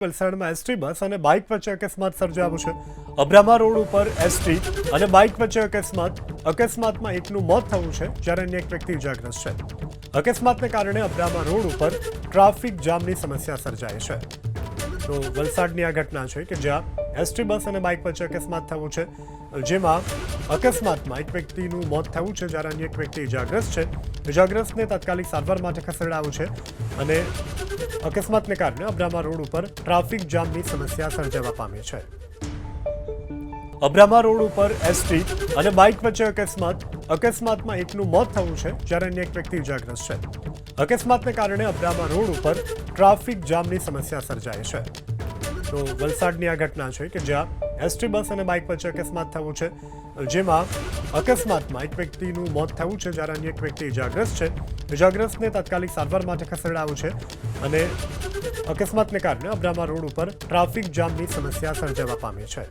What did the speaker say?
વલસાડમાં ST bus અને bike વચ્ચે અકસ્માત સર્જાયો છે. અબ્રામા રોડ ઉપર એસટી અને બાઇક વચ્ચે અકસ્માતમાં એકનું મોત થયું છે જ્યારે અન્ય એક વ્યક્તિ ઇજાગ્રસ્ત છે. અકસ્માતને કારણે અબ્રામા રોડ ઉપર ટ્રાફિક જામની સમસ્યા સર્જાઈ છે. તો વલસાડની આ ઘટના છે કે જ્યાં એસટી બસ અને બાઇક વચ્ચે અકસ્માત થયું છે, જેમાં અકસ્માતમાં એક વ્યક્તિનું મોત થયું છે જ્યારે અન્ય એક વ્યક્તિ ઇજાગ્રસ્ત છે. ઇજાગ્રસ્તને તાત્કાલિક સારવાર માટે ખસેડાયો છે અને અકસ્માતને કારણે અબ્રામા રોડ ઉપર ટ્રાફિક જામની સમસ્યા સર્જાવા પામી છે. અબ્રામા રોડ ઉપર એસટી અને બાઇક વચ્ચે અકસ્માતમાં એકનું મોત થયું છે જ્યારે અન્ય એક વ્યક્તિ ઇજાગ્રસ્ત છે. અકસ્માતને કારણે અબ્રામા રોડ ઉપર ટ્રાફિક જામની સમસ્યા સર્જાઈ છે. તો વલસાડની આ ઘટના છે કે જ્યાં એસટી બસ અને બાઇક વચ્ચે અકસ્માત થયું છે, જેમાં અકસ્માતમાં એક વ્યક્તિનું મોત થયું છે જ્યારે અન્ય એક વ્યક્તિ ઇજાગ્રસ્ત છે. ઇજાગ્રસ્તને તાત્કાલિક સારવાર માટે ખસેડાયો છે અને અકસ્માતને કારણે અબ્રામા રોડ ઉપર ટ્રાફિક જામની સમસ્યા સર્જાવા પામી છે.